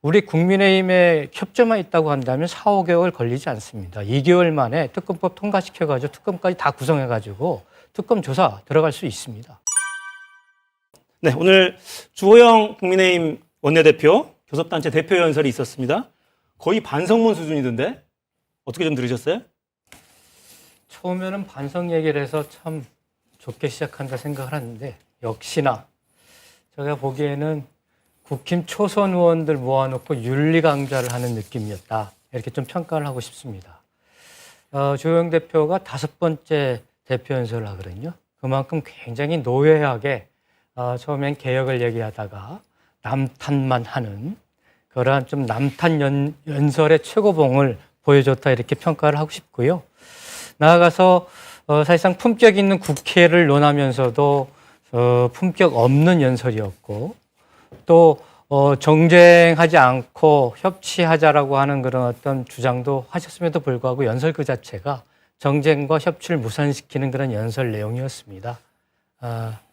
우리 국민의힘에 협조만 있다고 한다면 4, 5개월 걸리지 않습니다. 2개월 만에 특검법 통과시켜가지고 특검까지 다 구성해가지고 특검 조사 들어갈 수 있습니다. 네, 오늘 주호영 국민의힘 원내대표, 교섭단체 대표 연설이 있었습니다. 거의 반성문 수준이던데 어떻게 좀 들으셨어요? 처음에는 반성 얘기를 해서 참 좋게 시작한다 생각을 하는데 역시나 제가 보기에는 국힘 초선 의원들 모아놓고 윤리 강좌를 하는 느낌이었다. 이렇게 좀 평가를 하고 싶습니다. 주호영 대표가 5번째 대표 연설을 하거든요. 그만큼 굉장히 노회하게 처음엔 개혁을 얘기하다가 남탄만 하는 그러한 좀 남탄 연설의 최고봉을 보여줬다 이렇게 평가를 하고 싶고요. 나아가서 사실상 품격 있는 국회를 논하면서도 품격 없는 연설이었고 또 정쟁하지 않고 협치하자라고 하는 그런 어떤 주장도 하셨음에도 불구하고 연설 그 자체가 정쟁과 협치를 무산시키는 그런 연설 내용이었습니다.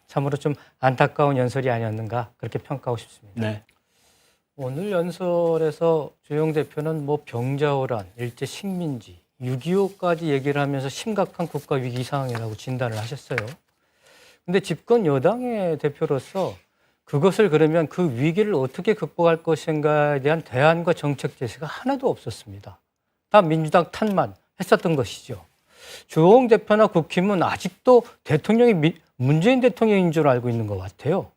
참으로 좀 안타까운 연설이 아니었는가 그렇게 평가하고 싶습니다. 네. 오늘 연설에서 주호영 대표는 뭐 병자호란, 일제 식민지, 6.25까지 얘기를 하면서 심각한 국가 위기 상황이라고 진단을 하셨어요. 근데 집권 여당의 대표로서 그것을 그러면 그 위기를 어떻게 극복할 것인가에 대한 대안과 정책 제시가 하나도 없었습니다. 다 민주당 탓만 했었던 것이죠. 주호영 대표나 국힘은 아직도 대통령이 문재인 대통령인 줄 알고 있는 것 같아요.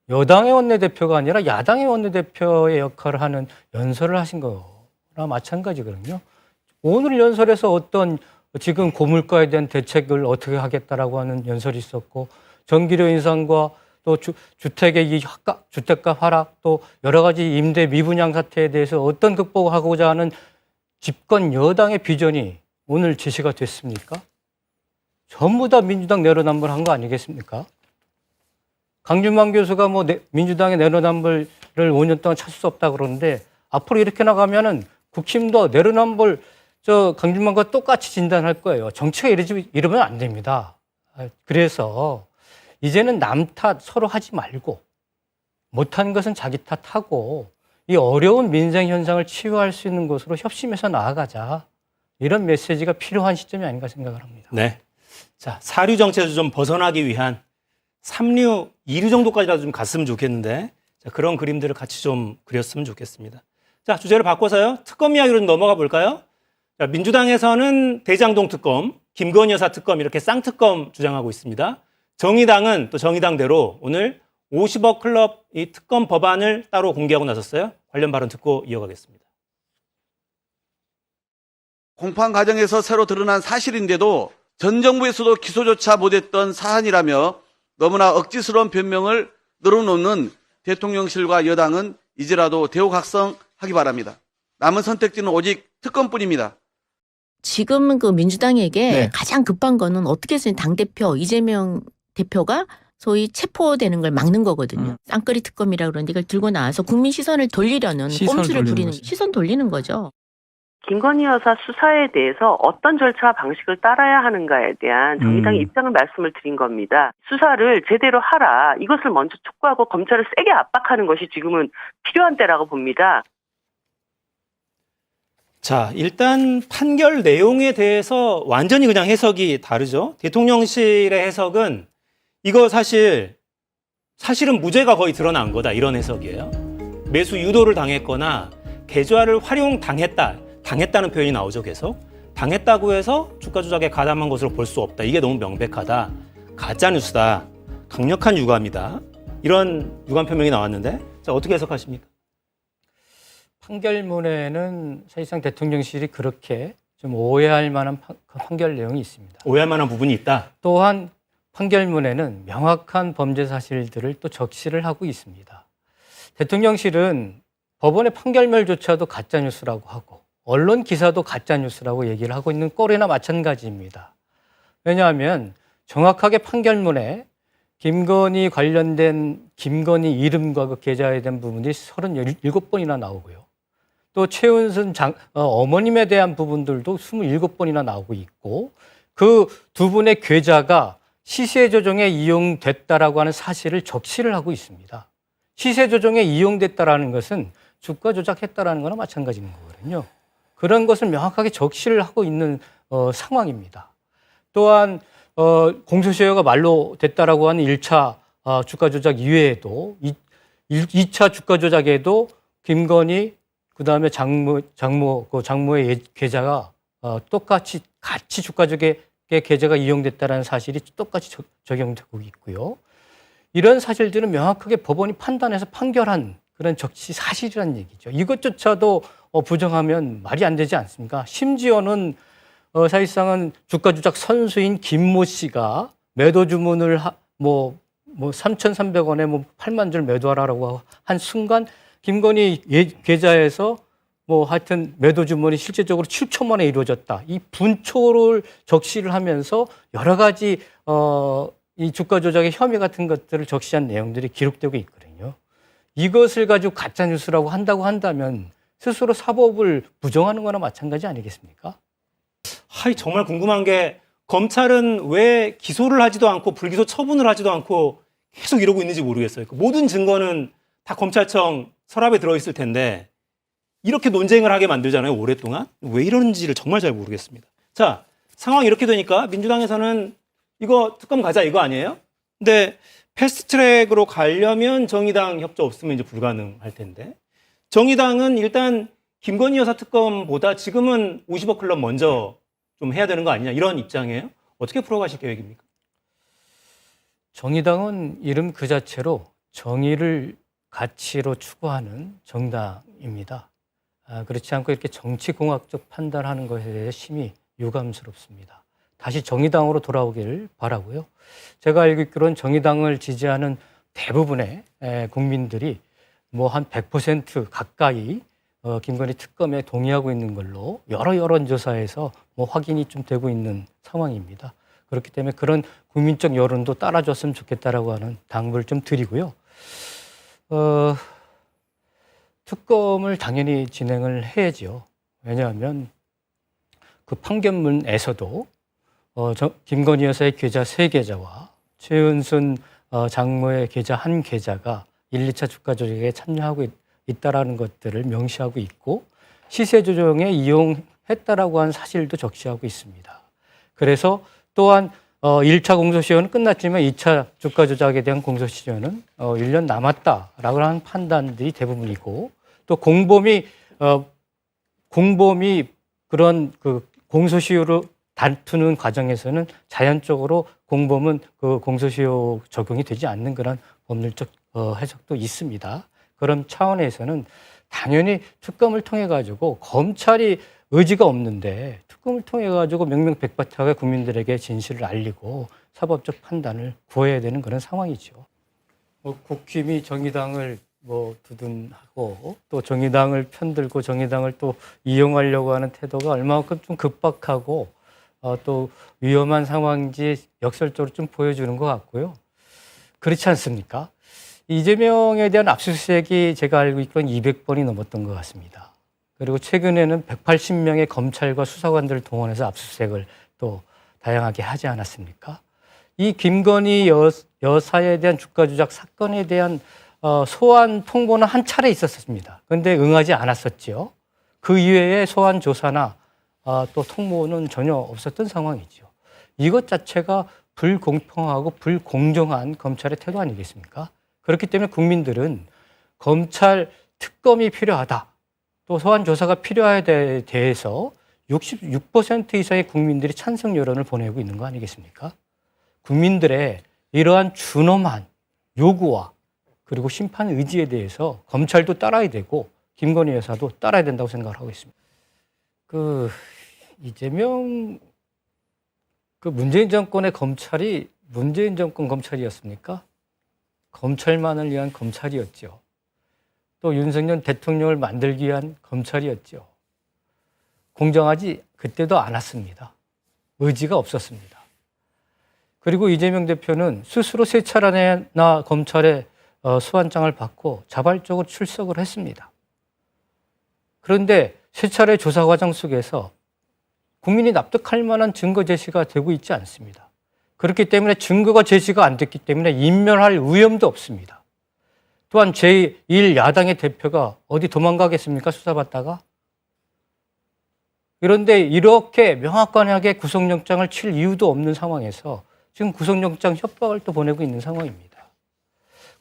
여당의 원내대표가 아니라 야당의 원내대표의 역할을 하는 연설을 하신 거나 마찬가지거든요. 오늘 연설에서 어떤 지금 고물가에 대한 대책을 어떻게 하겠다라고 하는 연설이 있었고 전기료 인상과 또 주택의 이 주택가 하락 또 여러 가지 임대 미분양 사태에 대해서 어떤 극복하고자 하는 집권 여당의 비전이 오늘 제시가 됐습니까? 전부 다 민주당 내로남불한 거 아니겠습니까? 강준만 교수가 뭐 민주당의 내로남불을 5년 동안 찾을 수 없다 그러는데 앞으로 이렇게 나가면은 국힘도 내로남불 강준만과 똑같이 진단할 거예요. 정치가 이러면 안 됩니다. 그래서 이제는 남 탓 서로 하지 말고 못한 것은 자기 탓하고 이 어려운 민생 현상을 치유할 수 있는 곳으로 협심해서 나아가자. 이런 메시지가 필요한 시점이 아닌가 생각을 합니다. 네. 자, 사류 정체에서 좀 벗어나기 위한 3류, 2류 정도까지라도 좀 갔으면 좋겠는데 자, 그런 그림들을 같이 좀 그렸으면 좋겠습니다. 자, 주제를 바꿔서요. 특검 이야기로 좀 넘어가 볼까요? 자, 민주당에서는 대장동 특검, 김건희 여사 특검 이렇게 쌍특검 주장하고 있습니다. 정의당은 또 정의당대로 오늘 50억 클럽 이 특검 법안을 따로 공개하고 나섰어요. 관련 발언 듣고 이어가겠습니다. 공판 과정에서 새로 드러난 사실인데도 전 정부에서도 기소조차 못했던 사안이라며 너무나 억지스러운 변명을 늘어놓는 대통령실과 여당은 이제라도 대우각성하기 바랍니다. 남은 선택지는 오직 특검뿐입니다. 지금 그 민주당에게 네. 가장 급한 거는 어떻게 해서든 당대표 이재명 대표가 소위 체포되는 걸 막는 거거든요. 쌍끌이 특검이라고 그러는데 이걸 들고 나와서 국민 시선을 돌리려는 꼼수를 부리는 시선 돌리는 거죠. 김건희 여사 수사에 대해서 어떤 절차와 방식을 따라야 하는가에 대한 정의당의 입장을 말씀을 드린 겁니다. 수사를 제대로 하라. 이것을 먼저 촉구하고 검찰을 세게 압박하는 것이 지금은 필요한 때라고 봅니다. 자, 일단 판결 내용에 대해서 완전히 그냥 해석이 다르죠. 대통령실의 해석은 이거 사실은 무죄가 거의 드러난 거다 이런 해석이에요. 매수 유도를 당했거나 계좌를 당했다는 표현이 나오죠. 계속 당했다고 해서 주가 조작에 가담한 것으로 볼 수 없다. 이게 너무 명백하다. 가짜뉴스다. 강력한 유감이다. 이런 유감 표명이 나왔는데 자, 어떻게 해석하십니까? 판결문에는 사실상 대통령실이 그렇게 좀 오해할 만한 판결 내용이 있습니다. 오해할 만한 부분이 있다. 또한 판결문에는 명확한 범죄 사실들을 또 적시를 하고 있습니다. 대통령실은 법원의 판결문조차도 가짜뉴스라고 하고 언론 기사도 가짜뉴스라고 얘기를 하고 있는 꼴이나 마찬가지입니다. 왜냐하면 정확하게 판결문에 김건희 관련된 김건희 이름과 그 계좌에 대한 부분이 37번이나 나오고요. 또 최은순 어머님에 대한 부분들도 27번이나 나오고 있고 그 두 분의 계좌가 시세 조정에 이용됐다라고 하는 사실을 적시를 하고 있습니다. 시세 조정에 이용됐다라는 것은 주가 조작했다라는 거나 마찬가지인 거거든요. 그런 것을 명확하게 적시를 하고 있는 상황입니다. 또한 공소시효가 만료됐다라고 하는 1차 주가 조작 이외에도 2차 주가 조작에도 김건희 그다음에 장모의 계좌가 똑같이 같이 주가 조작의 계좌가 이용됐다는 사실이 똑같이 적용되고 있고요. 이런 사실들은 명확하게 법원이 판단해서 판결한 그런 적시 사실이라는 얘기죠. 이것조차도 부정하면 말이 안 되지 않습니까? 심지어는 사실상은 주가 조작 선수인 김모 씨가 매도 주문을 3,300원에 8만 줄 매도하라고 한 순간 김건희 계좌에서 하여튼 매도 주문이 실제적으로 7천만 원에 이루어졌다. 이 분초를 적시를 하면서 여러 가지 이 주가 조작의 혐의 같은 것들을 적시한 내용들이 기록되고 있거든요. 이것을 가지고 가짜 뉴스라고 한다고 한다면 스스로 사법을 부정하는 거나 마찬가지 아니겠습니까? 정말 궁금한 게 검찰은 왜 기소를 하지도 않고 불기소 처분을 하지도 않고 계속 이러고 있는지 모르겠어요. 모든 증거는 다 검찰청 서랍에 들어있을 텐데 이렇게 논쟁을 하게 만들잖아요, 오랫동안. 왜 이러는지를 정말 잘 모르겠습니다. 자, 상황이 이렇게 되니까 민주당에서는 이거 특검 가자 이거 아니에요? 근데 패스트트랙으로 가려면 정의당 협조 없으면 이제 불가능할 텐데 정의당은 일단 김건희 여사 특검보다 지금은 50억 클럽 먼저 좀 해야 되는 거 아니냐 이런 입장이에요? 어떻게 풀어가실 계획입니까? 정의당은 이름 그 자체로 정의를 가치로 추구하는 정당입니다. 그렇지 않고 이렇게 정치공학적 판단하는 것에 대해 심히 유감스럽습니다. 다시 정의당으로 돌아오길 바라고요. 제가 알고 있기로는 정의당을 지지하는 대부분의 국민들이 한 100% 가까이 김건희 특검에 동의하고 있는 걸로 여러 여론조사에서 확인이 좀 되고 있는 상황입니다. 그렇기 때문에 그런 국민적 여론도 따라줬으면 좋겠다라고 하는 당부를 좀 드리고요. 특검을 당연히 진행을 해야죠. 왜냐하면 그 판결문에서도 김건희 여사의 계좌 3계좌와 최은순 장모의 계좌 1계좌가 1, 2차 주가 조작에 참여하고 있다라는 것들을 명시하고 있고 시세 조정에 이용했다라고 하는 사실도 적시하고 있습니다. 그래서 또한 1차 공소시효는 끝났지만 2차 주가 조작에 대한 공소시효는 1년 남았다라고 하는 판단들이 대부분이고 또 공범이 그런 그 공소시효를 다투는 과정에서는 자연적으로 공범은 그 공소시효 적용이 되지 않는 그런 법률적 해석도 있습니다. 그런 차원에서는 당연히 특검을 통해 가지고 검찰이 의지가 없는데 특검을 통해 가지고 명명백백하게 국민들에게 진실을 알리고 사법적 판단을 구해야 되는 그런 상황이죠. 국힘이 정의당을 두둔하고 또 정의당을 편들고 정의당을 또 이용하려고 하는 태도가 얼마만큼 좀 급박하고 또 위험한 상황인지 역설적으로 좀 보여주는 것 같고요. 그렇지 않습니까? 이재명에 대한 압수수색이 제가 알고 있기로는 200번이 넘었던 것 같습니다. 그리고 최근에는 180명의 검찰과 수사관들을 동원해서 압수수색을 또 다양하게 하지 않았습니까? 이 김건희 여사에 대한 주가 조작 사건에 대한 소환 통보는 한 차례 있었습니다. 그런데 응하지 않았었죠. 그 이외에 소환 조사나 또 통보는 전혀 없었던 상황이죠. 이것 자체가 불공평하고 불공정한 검찰의 태도 아니겠습니까? 그렇기 때문에 국민들은 검찰 특검이 필요하다. 또 소환 조사가 필요하다에 대해서 66% 이상의 국민들이 찬성 여론을 보내고 있는 거 아니겠습니까? 국민들의 이러한 준엄한 요구와 그리고 심판 의지에 대해서 검찰도 따라야 되고 김건희 여사도 따라야 된다고 생각을 하고 있습니다. 이재명 문재인 정권의 검찰이 문재인 정권 검찰이었습니까? 검찰만을 위한 검찰이었죠. 또 윤석열 대통령을 만들기 위한 검찰이었죠. 공정하지 그때도 않았습니다. 의지가 없었습니다. 그리고 이재명 대표는 스스로 세 차례나 검찰의 소환장을 받고 자발적으로 출석을 했습니다. 그런데 세 차례 조사 과정 속에서 국민이 납득할 만한 증거 제시가 되고 있지 않습니다. 그렇기 때문에 증거가 제시가 안 됐기 때문에 인멸할 위험도 없습니다. 또한 제1야당의 대표가 어디 도망가겠습니까? 수사받다가? 그런데 이렇게 명확하게 구속영장을 칠 이유도 없는 상황에서 지금 구속영장 협박을 또 보내고 있는 상황입니다.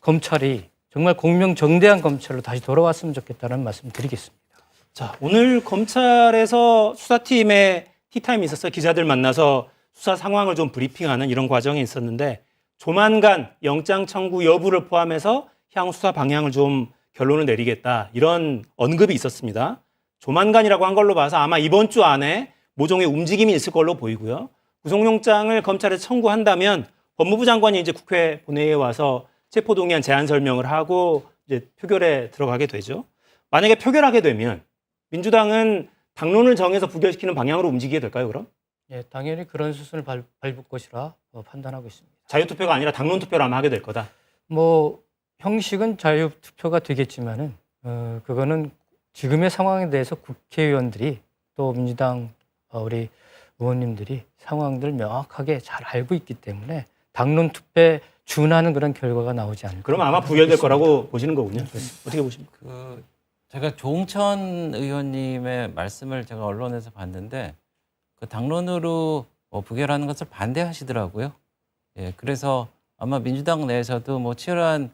검찰이 정말 공명정대한 검찰로 다시 돌아왔으면 좋겠다는 말씀 드리겠습니다. 자, 오늘 검찰에서 수사팀의 티타임이 있었어요. 기자들 만나서 수사 상황을 좀 브리핑하는 이런 과정이 있었는데 조만간 영장 청구 여부를 포함해서 향후 수사 방향을 좀 결론을 내리겠다. 이런 언급이 있었습니다. 조만간이라고 한 걸로 봐서 아마 이번 주 안에 모종의 움직임이 있을 걸로 보이고요. 구속영장을 검찰에 청구한다면 법무부 장관이 이제 국회 본회의에 와서 체포동의안 제안 설명을 하고 이제 표결에 들어가게 되죠. 만약에 표결하게 되면 민주당은 당론을 정해서 부결시키는 방향으로 움직이게 될까요, 그럼? 예, 당연히 그런 수순을 밟을 것이라 판단하고 있습니다. 자유투표가 아니라 당론 투표를 아마 하게 될 거다. 뭐 형식은 자유투표가 되겠지만은 그거는 지금의 상황에 대해서 국회의원들이 또 민주당 우리 의원님들이 상황들을 명확하게 잘 알고 있기 때문에 당론 투표에 준하는 그런 결과가 나오지 않을까. 그럼 아마 부결될 거라고 보시는 거군요. 어떻게 보십니까? 제가 조홍천 의원님의 말씀을 제가 언론에서 봤는데 그 당론으로 부결하는 것을 반대하시더라고요. 예, 그래서 아마 민주당 내에서도 뭐 치열한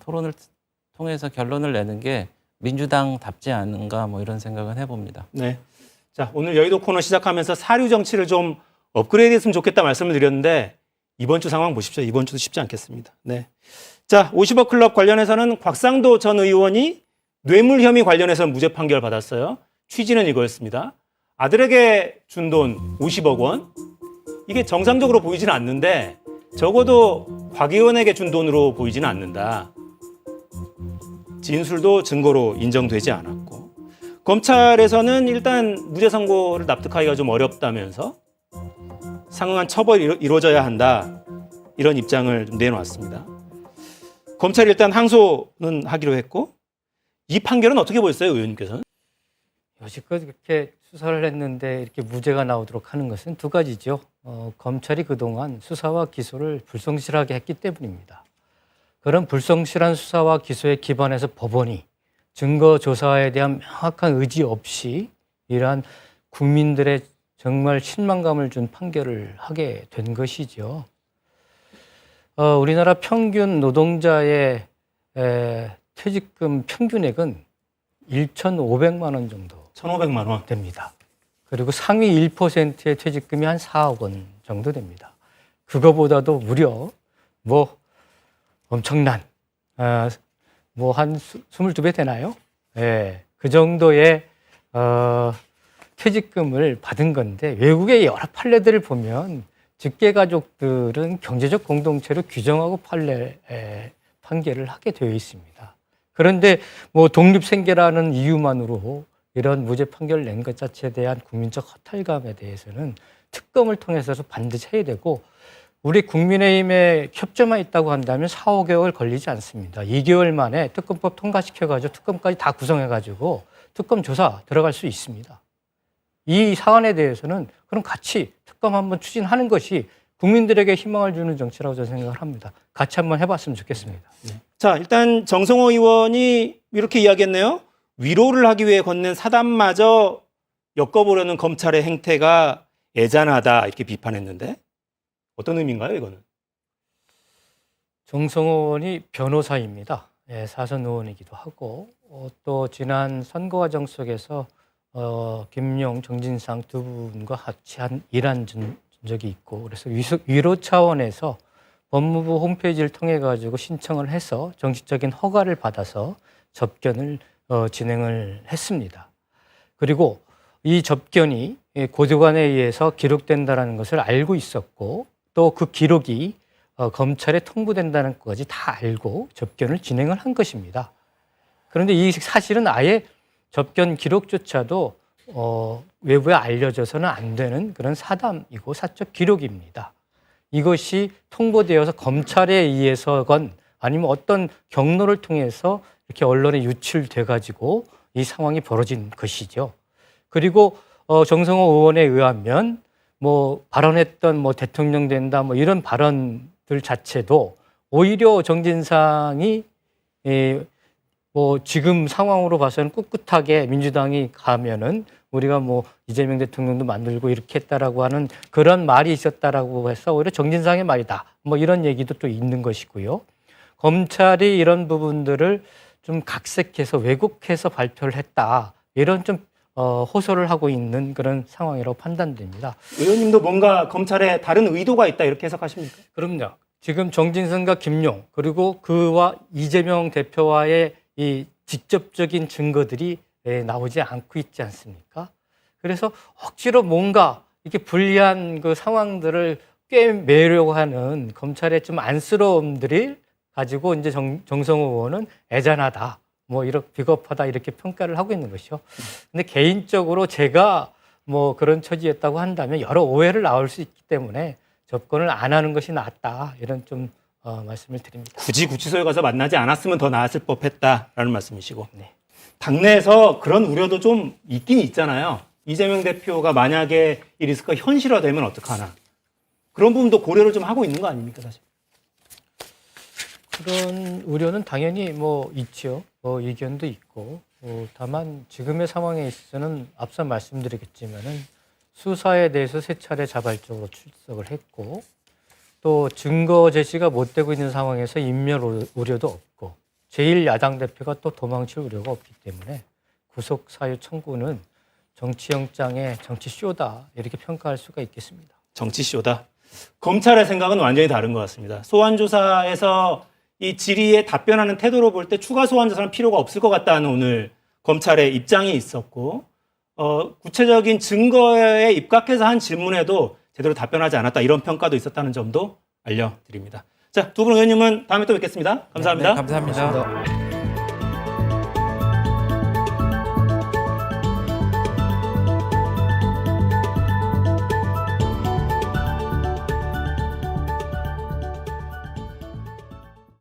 토론을 통해서 결론을 내는 게 민주당답지 않은가 뭐 이런 생각은 해봅니다. 네. 자, 오늘 여의도 코너 시작하면서 사류 정치를 좀 업그레이드 했으면 좋겠다 말씀을 드렸는데 이번 주 상황 보십시오. 이번 주도 쉽지 않겠습니다. 네. 자, 50억 클럽 관련해서는 곽상도 전 의원이 뇌물 혐의 관련해서 무죄 판결 받았어요. 취지는 이거였습니다. 아들에게 준 돈 50억 원. 이게 정상적으로 보이지는 않는데 적어도 곽 의원에게 준 돈으로 보이지는 않는다. 진술도 증거로 인정되지 않았고 검찰에서는 일단 무죄 선고를 납득하기가 좀 어렵다면서 상응한 처벌이 이루어져야 한다. 이런 입장을 좀 내놓았습니다. 검찰이 일단 항소는 하기로 했고 이 판결은 어떻게 보셨어요, 의원님께서는? 여지껏 그렇게 수사를 했는데 이렇게 무죄가 나오도록 하는 것은 두 가지죠. 검찰이 그동안 수사와 기소를 불성실하게 했기 때문입니다. 그런 불성실한 수사와 기소에 기반해서 법원이 증거 조사에 대한 명확한 의지 없이 이러한 국민들의 정말 실망감을 준 판결을 하게 된 것이죠. 우리나라 평균 노동자의 퇴직금 평균액은 1,500만 원 정도 1,500만 원 됩니다. 그리고 상위 1%의 퇴직금이 한 4억 원 정도 됩니다. 그거보다도 무려 뭐 엄청난 뭐 한 22배 되나요? 예, 그 정도의 퇴직금을 받은 건데 외국의 여러 판례들을 보면 직계가족들은 경제적 공동체로 규정하고 판결을 하게 되어 있습니다. 그런데 뭐 독립생계라는 이유만으로 이런 무죄 판결을 낸 것 자체에 대한 국민적 허탈감에 대해서는 특검을 통해서도 반드시 해야 되고 우리 국민의힘에 협조만 있다고 한다면 4, 5개월 걸리지 않습니다. 2개월 만에 특검법 통과시켜가지고 특검까지 다 구성해가지고 특검 조사 들어갈 수 있습니다. 이 사안에 대해서는 그럼 같이 특검 한번 추진하는 것이 국민들에게 희망을 주는 정치라고 저는 생각을 합니다. 같이 한번 해봤으면 좋겠습니다. 네. 자, 일단 정성호 의원이 이렇게 이야기했네요. 위로를 하기 위해 건넨 사담마저 엮어보려는 검찰의 행태가 애잔하다 이렇게 비판했는데 어떤 의미인가요, 이거는? 정성호 의원이 변호사입니다. 예, 사선 의원이기도 하고 또 지난 선거 과정 속에서 김용, 정진상 두 분과 같이 일한 적이 있고 그래서 위로 차원에서 법무부 홈페이지를 통해 가지고 신청을 해서 정식적인 허가를 받아서 접견을 진행을 했습니다. 그리고 이 접견이 고대관에 의해서 기록된다는 것을 알고 있었고 또 그 기록이 검찰에 통보된다는 것까지 다 알고 접견을 진행을 한 것입니다. 그런데 이 사실은 아예 접견 기록조차도 외부에 알려져서는 안 되는 그런 사담이고 사적 기록입니다. 이것이 통보되어서 검찰에 의해서건 아니면 어떤 경로를 통해서 이렇게 언론에 유출돼 가지고 이 상황이 벌어진 것이죠. 그리고 정성호 의원에 의하면 뭐 발언했던 뭐 대통령 된다 뭐 이런 발언들 자체도 오히려 정진상이 뭐 지금 상황으로 봐서는 꿋꿋하게 민주당이 가면은 우리가 뭐 이재명 대통령도 만들고 이렇게 했다라고 하는 그런 말이 있었다라고 해서 오히려 정진상의 말이다. 뭐 이런 얘기도 또 있는 것이고요. 검찰이 이런 부분들을 좀 각색해서 왜곡해서 발표를 했다. 이런 좀 호소를 하고 있는 그런 상황이라고 판단됩니다. 의원님도 뭔가 검찰에 다른 의도가 있다 이렇게 해석하십니까? 그럼요. 지금 정진상과 김용 그리고 그와 이재명 대표와의 이 직접적인 증거들이 나오지 않고 있지 않습니까? 그래서 억지로 뭔가 이렇게 불리한 그 상황들을 꿰매려고 하는 검찰의 좀 안쓰러움들을 가지고 이제 정성호 의원은 애잔하다, 뭐 이렇게 비겁하다 이렇게 평가를 하고 있는 것이죠. 근데 개인적으로 제가 뭐 그런 처지였다고 한다면 여러 오해를 나올 수 있기 때문에 접근을 안 하는 것이 낫다 이런 좀 말씀을 드립니다. 굳이 구치소에 가서 만나지 않았으면 더 나았을 법했다라는 말씀이시고 네. 당내에서 그런 우려도 좀 있긴 있잖아요. 이재명 대표가 만약에 이 리스크가 현실화되면 어떡하나. 그런 부분도 고려를 좀 하고 있는 거 아닙니까 사실? 그런 우려는 당연히 뭐 있죠. 의견도 있고 다만 지금의 상황에 있어서는 앞서 말씀드리겠지만은 수사에 대해서 세 차례 자발적으로 출석을 했고 또 증거 제시가 못 되고 있는 상황에서 인멸 우려도 없고 제1야당 대표가 또 도망칠 우려가 없기 때문에 구속 사유 청구는 정치영장의 정치쇼다 이렇게 평가할 수가 있겠습니다. 정치쇼다. 검찰의 생각은 완전히 다른 것 같습니다. 소환조사에서 이 질의에 답변하는 태도로 볼 때 추가 소환조사는 필요가 없을 것 같다는 오늘 검찰의 입장이 있었고 구체적인 증거에 입각해서 한 질문에도 제대로 답변하지 않았다 이런 평가도 있었다는 점도 알려드립니다. 자, 두 분 의원님은 다음에 또 뵙겠습니다. 감사합니다. 네, 감사합니다.